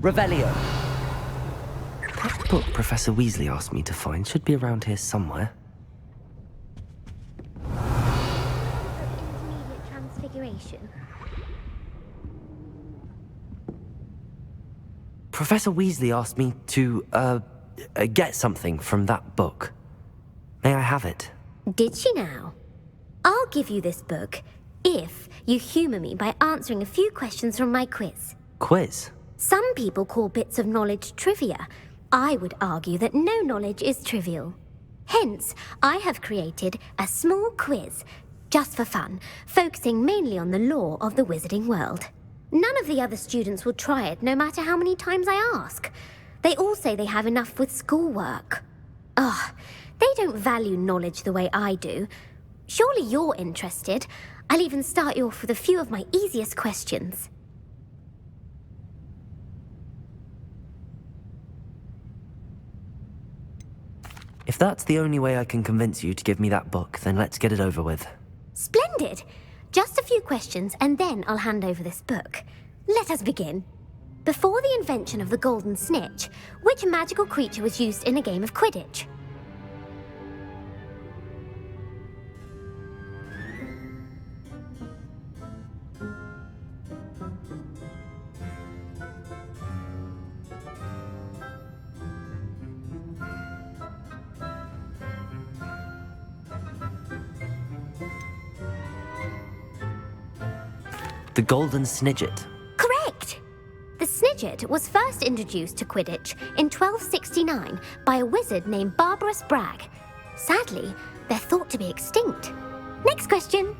Revelio. That book Professor Weasley asked me to find should be around here somewhere. Intermediate transfiguration. Professor Weasley asked me to, get something from that book. May I have it? Did she now? I'll give you this book if you humour me by answering a few questions from my quiz. Quiz? Some people call bits of knowledge trivia. I would argue that no knowledge is trivial. Hence, I have created a small quiz, just for fun, focusing mainly on the lore of the wizarding world. None of the other students will try it, no matter how many times I ask. They all say they have enough with schoolwork. Ugh, they don't value knowledge the way I do. Surely you're interested. I'll even start you off with a few of my easiest questions. If that's the only way I can convince you to give me that book, then let's get it over with. Splendid! Just a few questions, and then I'll hand over this book. Let us begin. Before the invention of the golden snitch, which magical creature was used in a game of Quidditch? The Golden Snidget. Correct! The Snidget was first introduced to Quidditch in 1269 by a wizard named Barbarous Bragg. Sadly, they're thought to be extinct. Next question.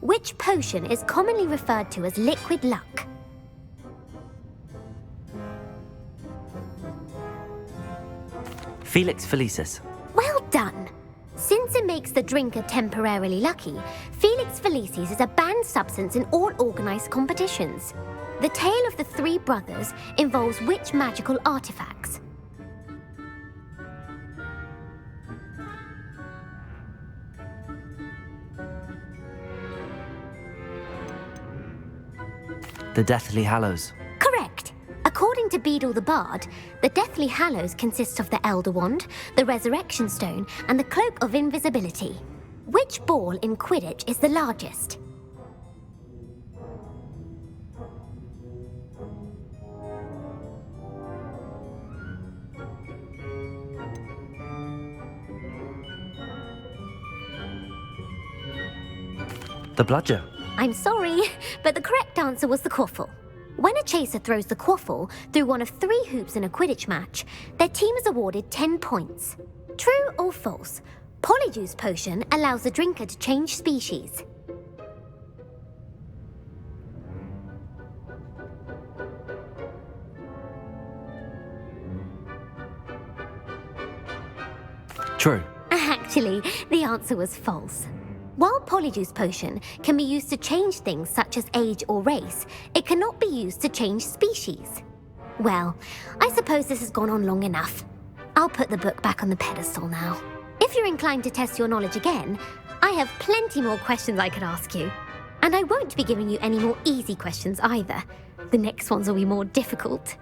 Which potion is commonly referred to as liquid luck? Felix Felicis. Well done! Since it makes the drinker temporarily lucky, Felix Felicis is a banned substance in all organised competitions. The tale of the three brothers involves which magical artifacts? The Deathly Hallows. Correct! According to Beedle the Bard, the Deathly Hallows consists of the Elder Wand, the Resurrection Stone, and the Cloak of Invisibility. Which ball in Quidditch is the largest? The Bludger. I'm sorry, but the correct answer was the Quaffle. When a chaser throws the Quaffle through one of 3 hoops in a Quidditch match, their team is awarded 10 points. True or false? Polyjuice Potion allows the drinker to change species. True. Actually, the answer was false. While Polyjuice Potion can be used to change things such as age or race, it cannot be used to change species. Well, I suppose this has gone on long enough. I'll put the book back on the pedestal now. If you're inclined to test your knowledge again, I have plenty more questions I could ask you. And I won't be giving you any more easy questions either. The next ones will be more difficult.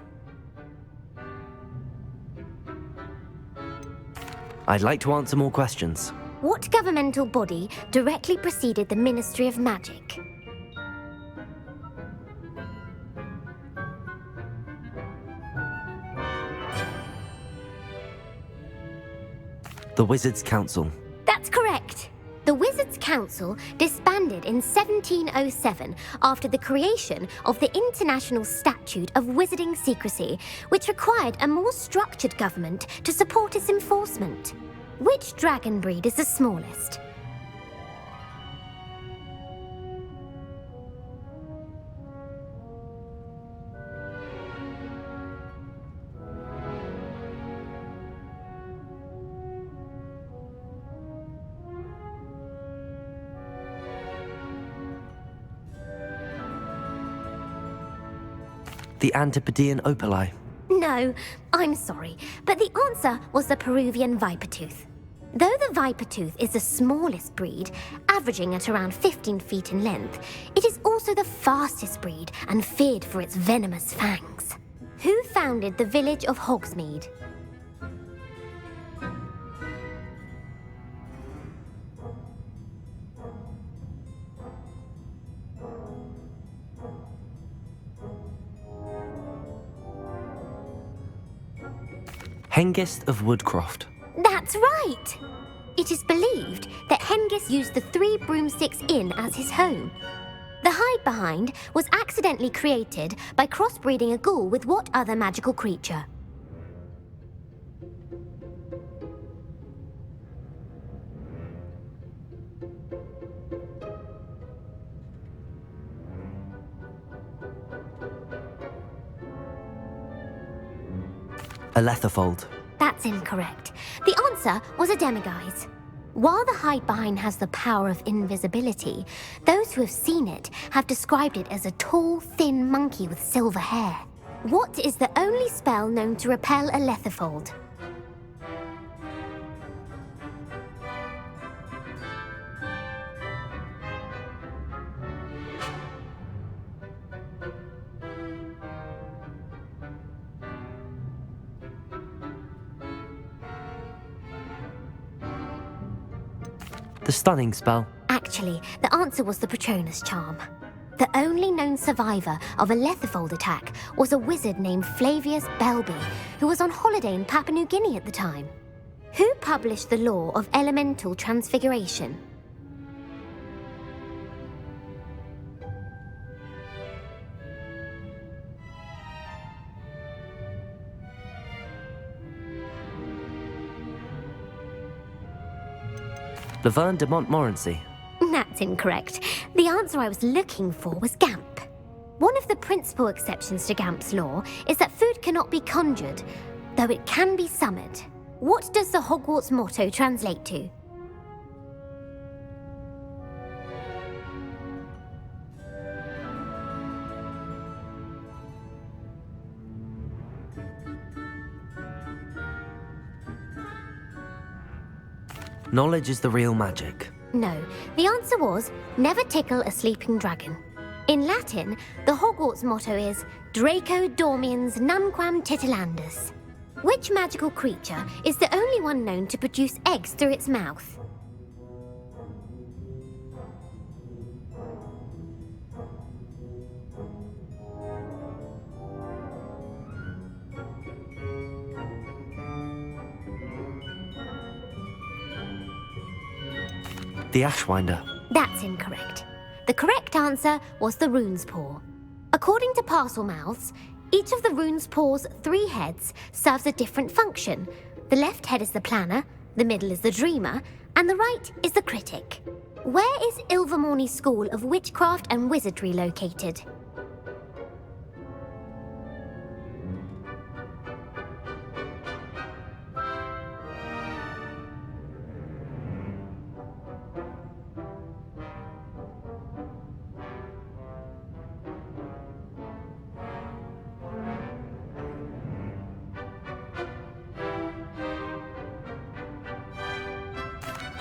I'd like to answer more questions. What governmental body directly preceded the Ministry of Magic? The Wizards' Council. That's correct. The Wizards' Council disbanded in 1707 after the creation of the International Statute of Wizarding Secrecy, which required a more structured government to support its enforcement. Which dragon breed is the smallest? The Antipodean Opali. No, I'm sorry, but the answer was the Peruvian Vipertooth. Though the Vipertooth is the smallest breed, averaging at around 15 feet in length, it is also the fastest breed and feared for its venomous fangs. Who founded the village of Hogsmeade? Hengist of Woodcroft. That's right! It is believed that Hengist used the Three Broomsticks Inn as his home. The hide-behind was accidentally created by crossbreeding a ghoul with what other magical creature? A Letherfold. That's incorrect. The answer was a demiguise. While the hide-behind has the power of invisibility, those who have seen it have described it as a tall, thin monkey with silver hair. What is the only spell known to repel a Letherfold? The Stunning Spell. Actually, the answer was the Patronus Charm. The only known survivor of a Letherfold attack was a wizard named Flavius Belby, who was on holiday in Papua New Guinea at the time. Who published the law of elemental transfiguration? Laverne de Montmorency. That's incorrect. The answer I was looking for was Gamp. One of the principal exceptions to Gamp's law is that food cannot be conjured, though it can be summoned. What does the Hogwarts motto translate to? Knowledge is the real magic. No, the answer was, never tickle a sleeping dragon. In Latin, the Hogwarts motto is Draco dormiens numquam titilandus. Which magical creature is the only one known to produce eggs through its mouth? The Ashwinder. That's incorrect. The correct answer was the Rune's Paw. According to Parselmouths, each of the Rune's Paw's 3 heads serves a different function. The left head is the planner, the middle is the dreamer, and the right is the critic. Where is Ilvermorny School of Witchcraft and Wizardry located?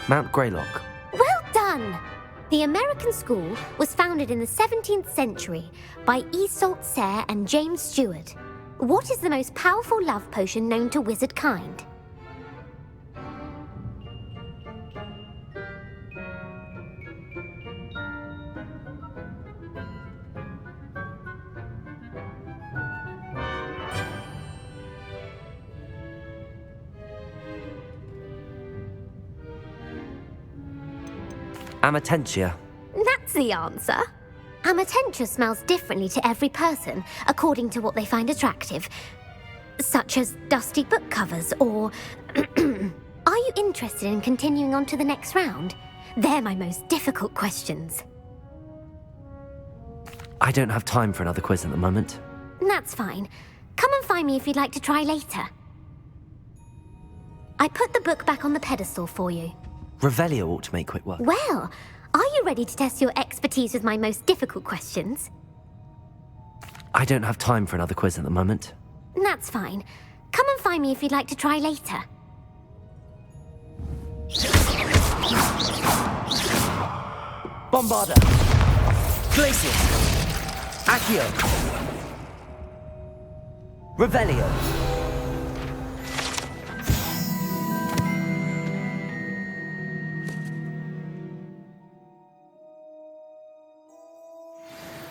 Mount Greylock. Well done! The American school was founded in the 17th century by Isolde Sayre and James Stewart. What is the most powerful love potion known to wizard kind? Amatentia. That's the answer. Amatentia smells differently to every person, according to what they find attractive, such as dusty book covers or... Are you interested in continuing on to the next round? They're my most difficult questions. I don't have time for another quiz at the moment. That's fine. Come and find me if you'd like to try later. I put the book back on the pedestal for you. Revelio ought to make quick work. Well, are you ready to test your expertise with my most difficult questions? I don't have time for another quiz at the moment. That's fine. Come and find me if you'd like to try later. Bombarda! Glacius! Accio! Revelio.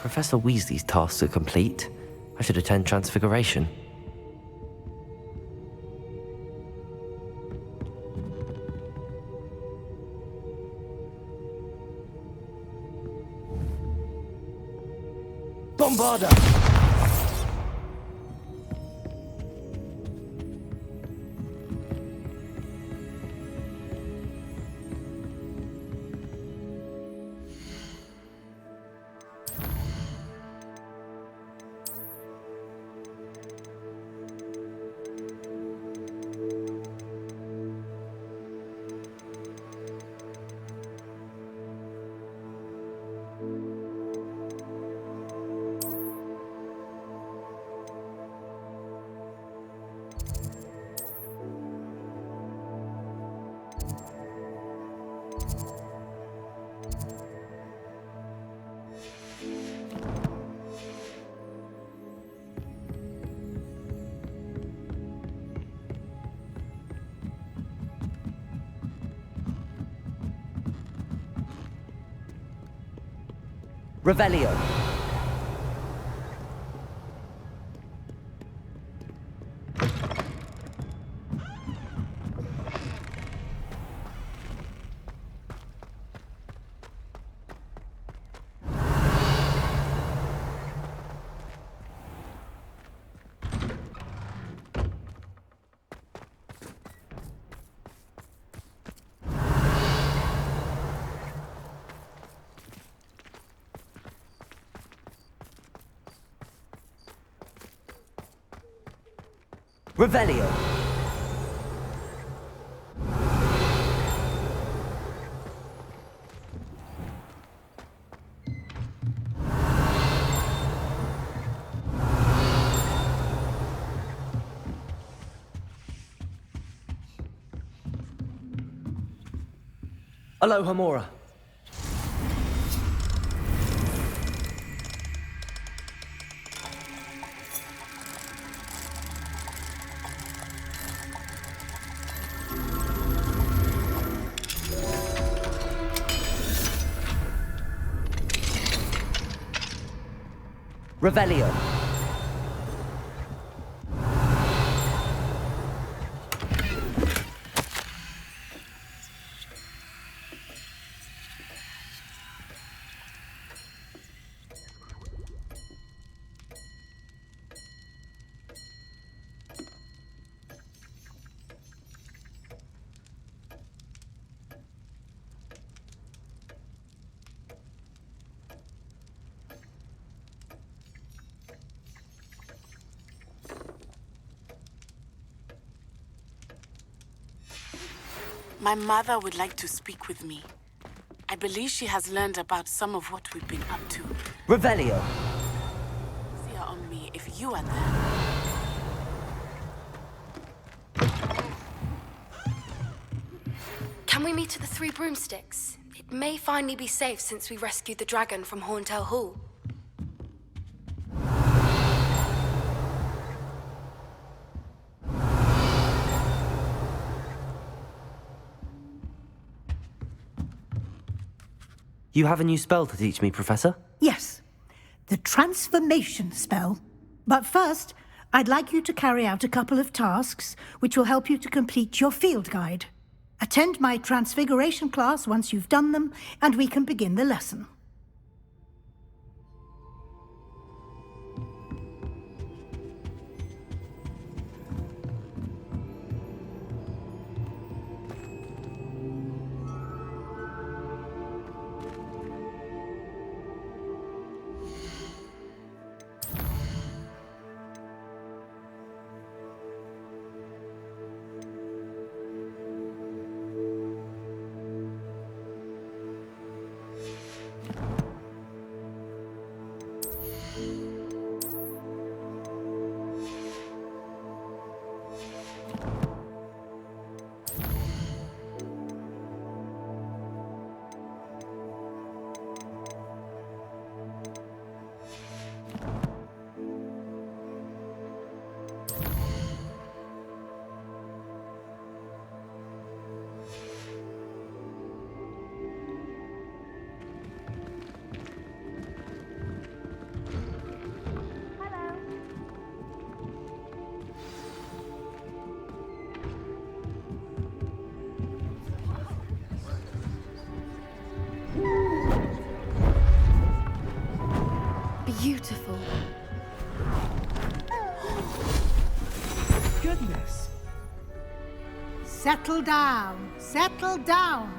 Professor Weasley's tasks are complete. I should attend Transfiguration. Bombarda! Revelio. Revelio. Aloha Mora. Revelio. My mother would like to speak with me. I believe she has learned about some of what we've been up to. Revelio. See her on me if you are there. Can we meet at the Three Broomsticks? It may finally be safe since we rescued the dragon from Horntail Hall. You have a new spell to teach me, Professor? Yes, the transformation spell. But first, I'd like you to carry out a couple of tasks which will help you to complete your field guide. Attend my transfiguration class once you've done them, and we can begin the lesson. beautiful. Goodness. Settle down, settle down.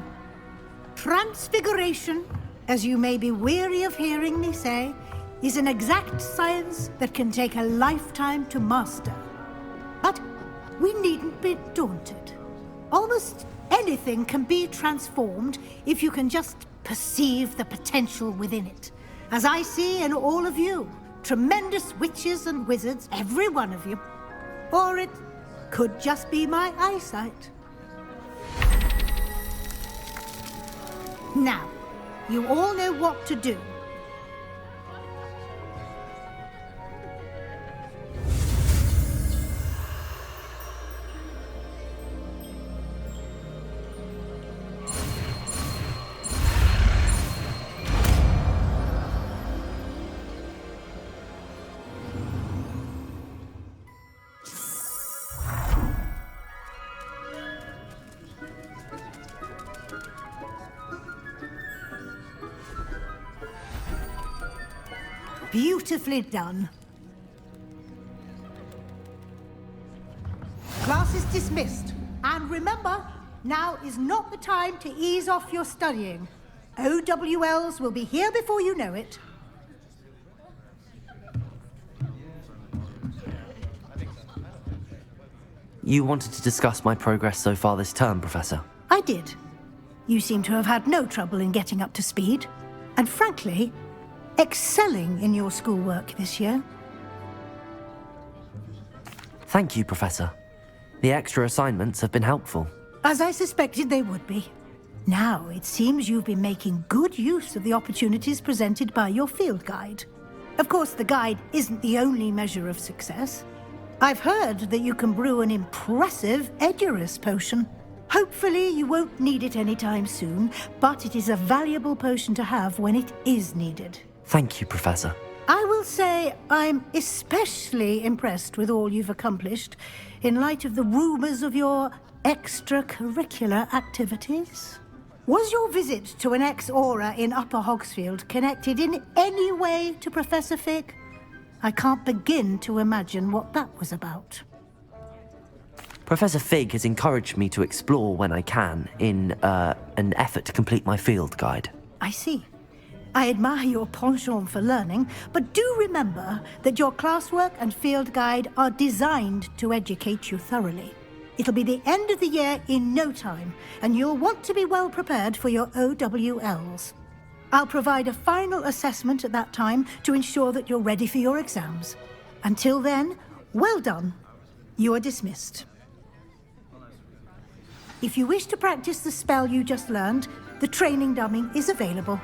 Transfiguration, as you may be weary of hearing me say, is an exact science that can take a lifetime to master. But we needn't be daunted. Almost anything can be transformed if you can just perceive the potential within it. As I see in all of you, tremendous witches and wizards, every one of you. Or it could just be my eyesight. Now, you all know what to do. Beautifully done. Class is dismissed. And remember, now is not the time to ease off your studying. OWLs will be here before you know it. You wanted to discuss my progress so far this term, Professor? I did. You seem to have had no trouble in getting up to speed. And frankly, excelling in your schoolwork this year. Thank you, Professor. The extra assignments have been helpful. As I suspected they would be. Now, it seems you've been making good use of the opportunities presented by your field guide. Of course, the guide isn't the only measure of success. I've heard that you can brew an impressive Edurus potion. Hopefully, you won't need it anytime soon, but it is a valuable potion to have when it is needed. Thank you, Professor. I will say I'm especially impressed with all you've accomplished in light of the rumors of your extracurricular activities. Was your visit to an ex-aura in Upper Hogsfield connected in any way to Professor Fig? I can't begin to imagine what that was about. Professor Fig has encouraged me to explore when I can in an effort to complete my field guide. I see. I admire your penchant for learning, but do remember that your classwork and field guide are designed to educate you thoroughly. It'll be the end of the year in no time, and you'll want to be well prepared for your OWLs. I'll provide a final assessment at that time to ensure that you're ready for your exams. Until then, well done. You are dismissed. If you wish to practice the spell you just learned, the training dummy is available.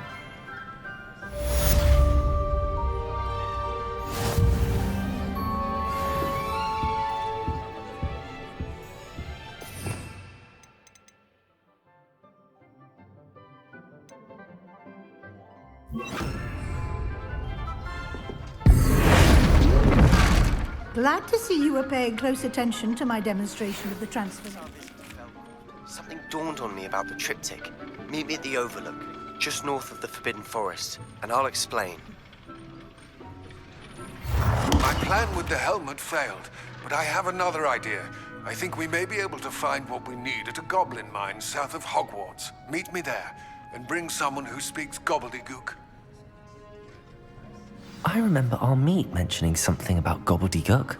Glad to see you were paying close attention to my demonstration of the transformation. Something dawned on me about the triptych. Meet me at the Overlook, just north of the Forbidden Forest, and I'll explain. My plan with the helmet failed, but I have another idea. I think we may be able to find what we need at a goblin mine south of Hogwarts. Meet me there, and bring someone who speaks gobbledygook. I remember our meet mentioning something about gobbledygook.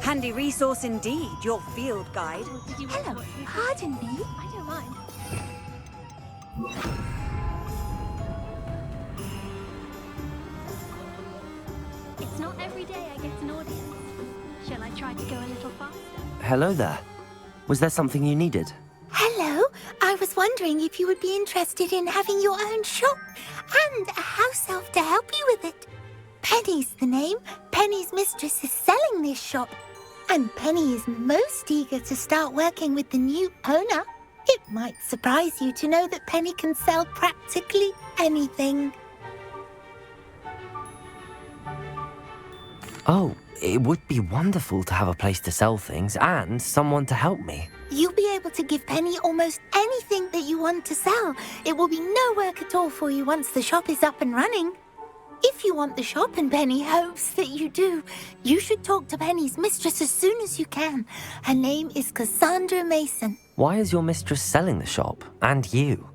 Handy resource indeed, your field guide. Hello, pardon me. I don't mind. It's not every day I get an audience. Shall I try to go a little faster? Hello there. Was there something you needed? Hello, I was wondering if you would be interested in having your own shop and a house elf to help you with it. Penny's the name. Penny's mistress is selling this shop. And Penny is most eager to start working with the new owner. It might surprise you to know that Penny can sell practically anything. Oh, it would be wonderful to have a place to sell things and someone to help me. You'll be able to give Penny almost anything that you want to sell. It will be no work at all for you once the shop is up and running. If you want the shop and Penny hopes that you do, you should talk to Penny's mistress as soon as you can. Her name is Cassandra Mason. Why is your mistress selling the shop? And you?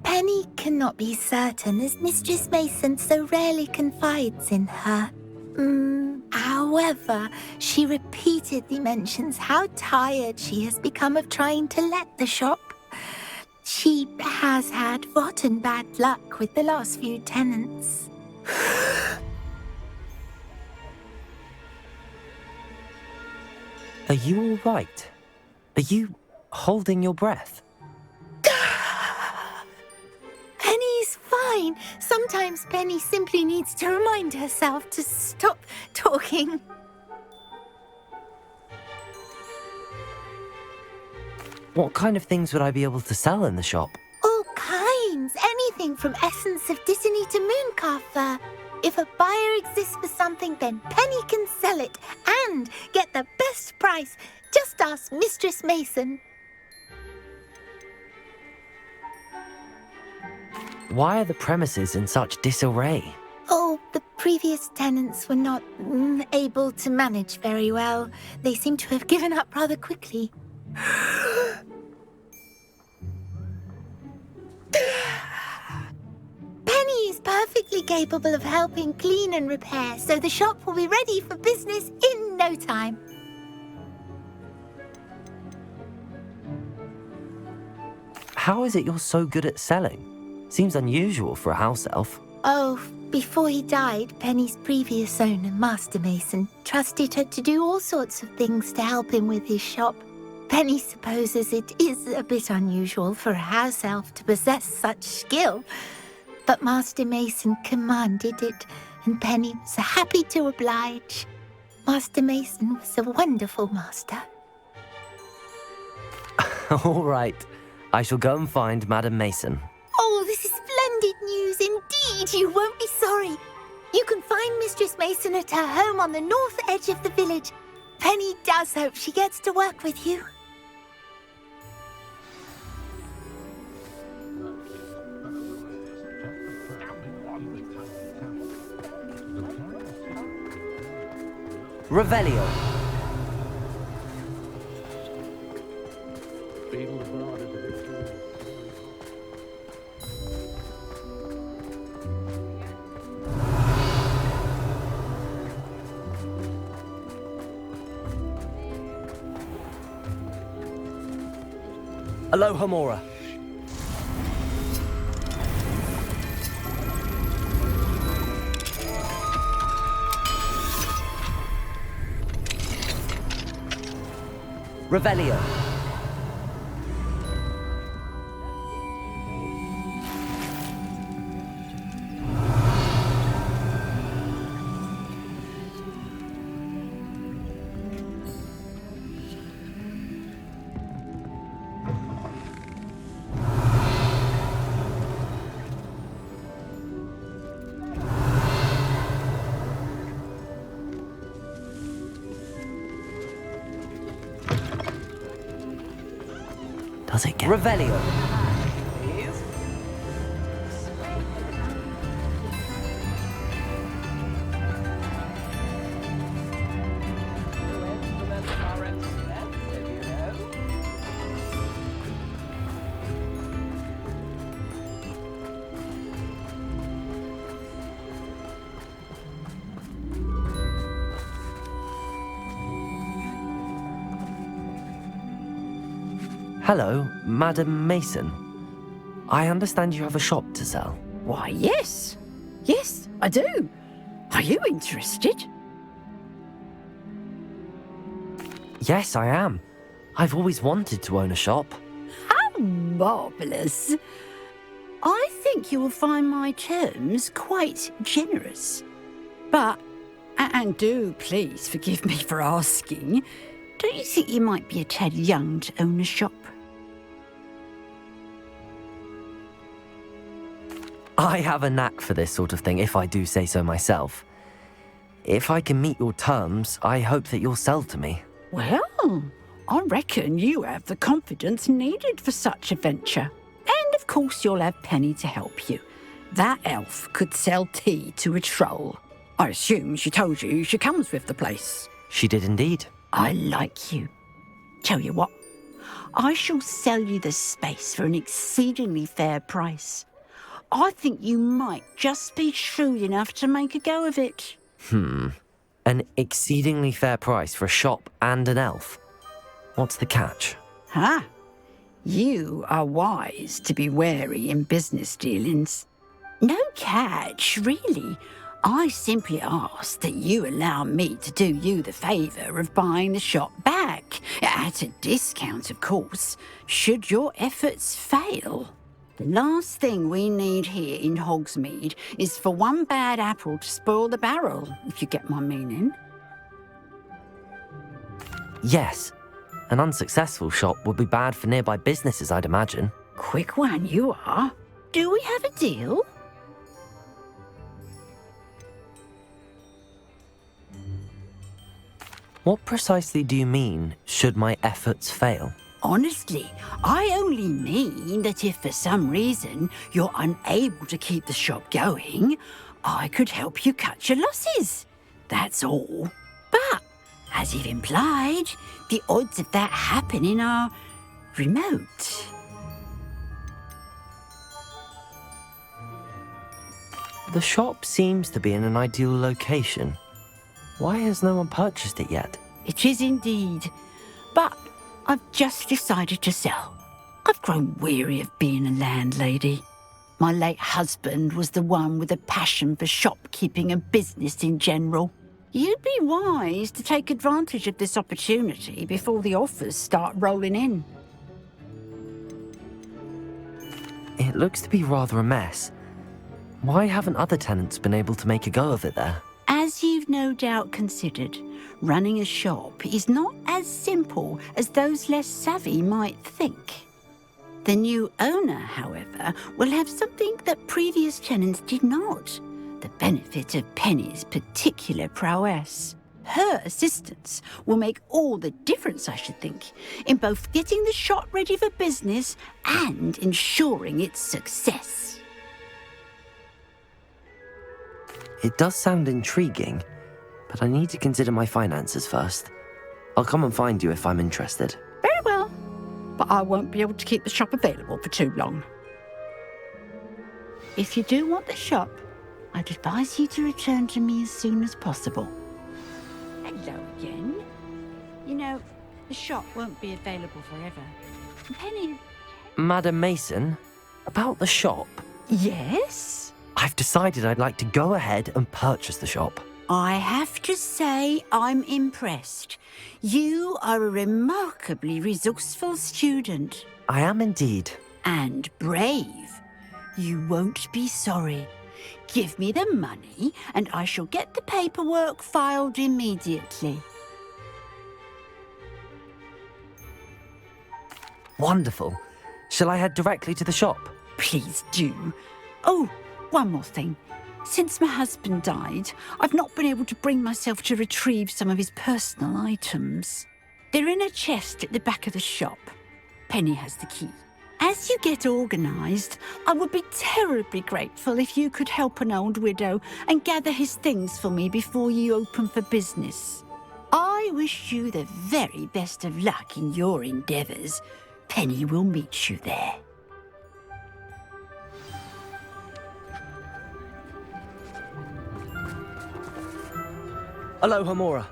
Penny cannot be certain as Mistress Mason so rarely confides in her. However, she repeatedly mentions how tired she has become of trying to let the shop. She has had rotten bad luck with the last few tenants. Are you all right? Are you holding your breath? Penny's fine. Sometimes Penny simply needs to remind herself to stop talking. What kind of things would I be able to sell in the shop? All kinds. Anything from essence of Disney to mooncar fur. If a buyer exists for something, then Penny can sell it and get the best price. Just ask Mistress Mason. Why are the premises in such disarray? Oh, the previous tenants were not able to manage very well. They seem to have given up rather quickly. Penny is perfectly capable of helping clean and repair, so the shop will be ready for business in no time. How is it you're so good at selling? Seems unusual for a house elf. Oh, before he died, Penny's previous owner, Master Mason, trusted her to do all sorts of things to help him with his shop. Penny supposes it is a bit unusual for a house elf to possess such skill, but Master Mason commanded it, and Penny was happy to oblige. Master Mason was a wonderful master. All right. I shall go and find Madam Mason. Oh, this is splendid news indeed. You won't be sorry. You can find Mistress Mason at her home on the north edge of the village. Penny does hope she gets to work with you. Revelio. Aloha Mora. Revelio. Does it get Revelio? Hello, Madam Mason. I understand you have a shop to sell. Why, yes. Yes, I do. Are you interested? Yes, I am. I've always wanted to own a shop. How marvellous. I think you will find my terms quite generous. But, and do please forgive me for asking, don't you think you might be a tad young to own a shop? I have a knack for this sort of thing, if I do say so myself. If I can meet your terms, I hope that you'll sell to me. Well, I reckon you have the confidence needed for such a venture. And of course you'll have Penny to help you. That elf could sell tea to a troll. I assume she told you she comes with the place. She did indeed. I like you. Tell you what, I shall sell you the space for an exceedingly fair price. I think you might just be shrewd enough to make a go of it. An exceedingly fair price for a shop and an elf. What's the catch? You are wise to be wary in business dealings. No catch, really. I simply ask that you allow me to do you the favour of buying the shop back, at a discount, of course, should your efforts fail. The last thing we need here in Hogsmeade is for one bad apple to spoil the barrel, if you get my meaning. Yes. An unsuccessful shop would be bad for nearby businesses, I'd imagine. Quick one you are. Do we have a deal? What precisely do you mean, should my efforts fail? Honestly, I only mean that if for some reason you're unable to keep the shop going, I could help you cut your losses. That's all. But, as you've implied, the odds of that happening are remote. The shop seems to be in an ideal location. Why has no one purchased it yet? It is indeed. But I've just decided to sell. I've grown weary of being a landlady. My late husband was the one with a passion for shopkeeping and business in general. You'd be wise to take advantage of this opportunity before the offers start rolling in. It looks to be rather a mess. Why haven't other tenants been able to make a go of it there? As you've no doubt considered, running a shop is not as simple as those less savvy might think. The new owner, however, will have something that previous tenants did not. The benefit of Penny's particular prowess. Her assistance will make all the difference, I should think, in both getting the shop ready for business and ensuring its success. It does sound intriguing, but I need to consider my finances first. I'll come and find you if I'm interested. Very well, but I won't be able to keep the shop available for too long. If you do want the shop, I'd advise you to return to me as soon as possible. Hello again. You know, the shop won't be available forever. Penny... Madam Mason, about the shop. Yes? I've decided I'd like to go ahead and purchase the shop. I have to say I'm impressed. You are a remarkably resourceful student. I am indeed. And brave. You won't be sorry. Give me the money, and I shall get the paperwork filed immediately. Wonderful. Shall I head directly to the shop? Please do. Oh, one more thing. Since my husband died, I've not been able to bring myself to retrieve some of his personal items. They're in a chest at the back of the shop. Penny has the key. As you get organised, I would be terribly grateful if you could help an old widow and gather his things for me before you open for business. I wish you the very best of luck in your endeavours. Penny will meet you there. Aloha, Mora.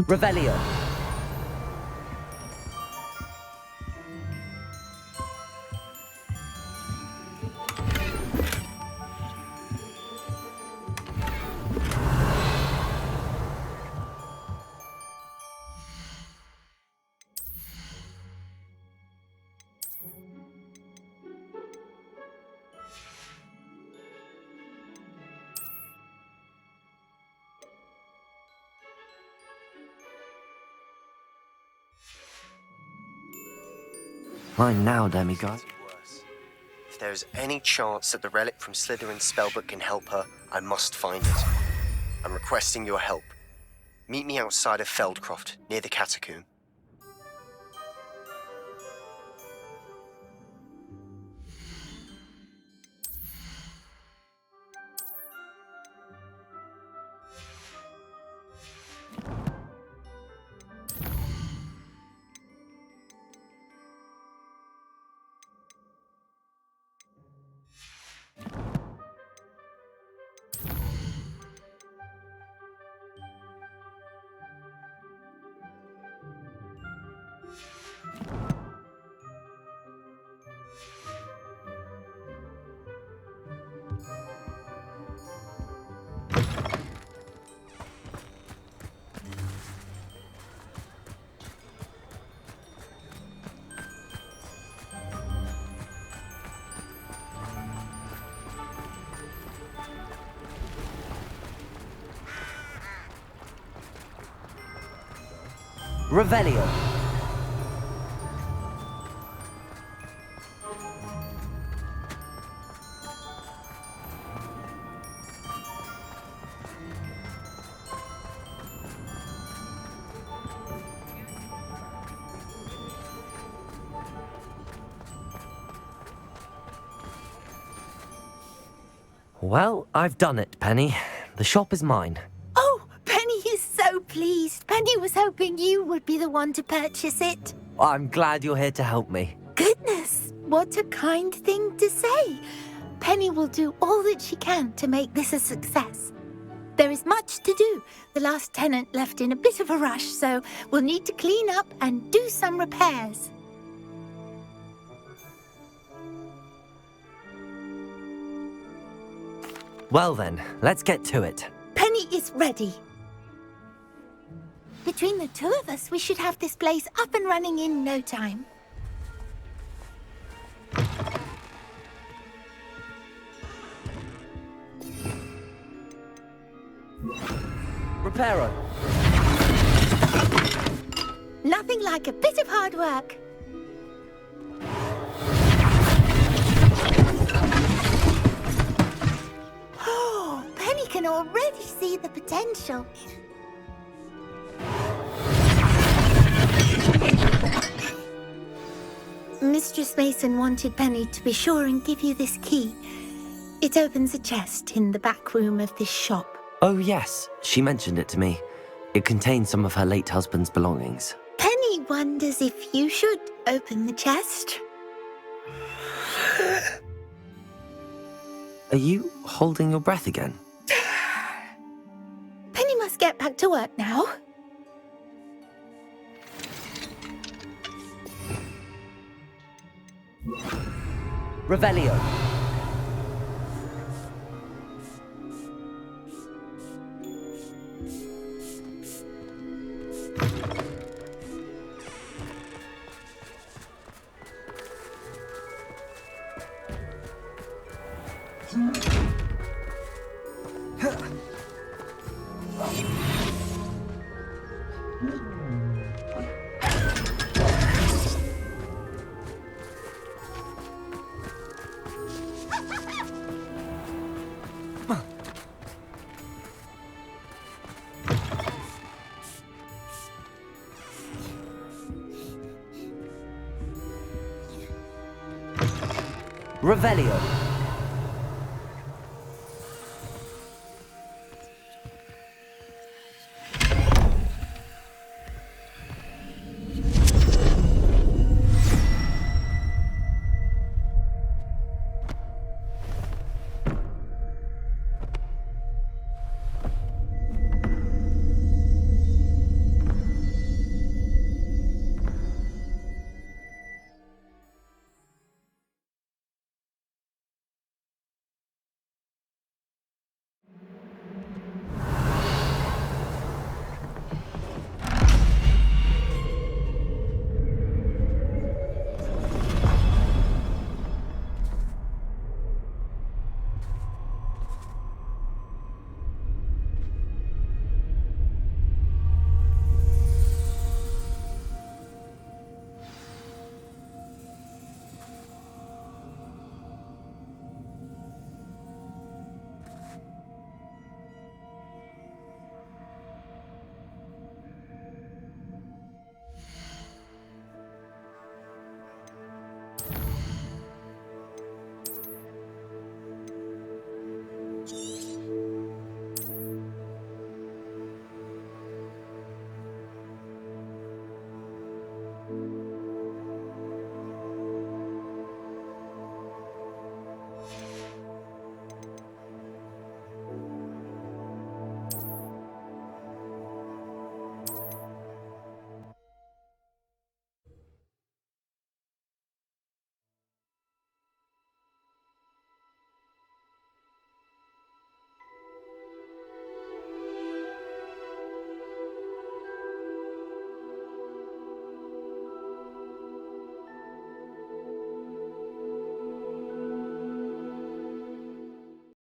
Revelio. Mine now, demigod. Worse. If there is any chance that the relic from Slytherin's spellbook can help her, I must find it. I'm requesting your help. Meet me outside of Feldcroft, near the catacomb. Revelio. Well, I've done it, Penny. The shop is mine. Oh, Penny is so pleased. Penny was hoping you would be the one to purchase it. I'm glad you're here to help me. Goodness, what a kind thing to say. Penny will do all that she can to make this a success. There is much to do. The last tenant left in a bit of a rush, so we'll need to clean up and do some repairs. Well then, let's get to it. Penny is ready. Between the two of us, we should have this place up and running in no time. Reparo. Nothing like a bit of hard work. Oh, Penny can already see the potential. Mistress Mason wanted Penny to be sure and give you this key. It opens a chest in the back room of this shop. Oh yes, she mentioned it to me. It contains some of her late husband's belongings. Penny wonders if you should open the chest. Are you holding your breath again? Penny must get back to work now. Revelio. Revelio.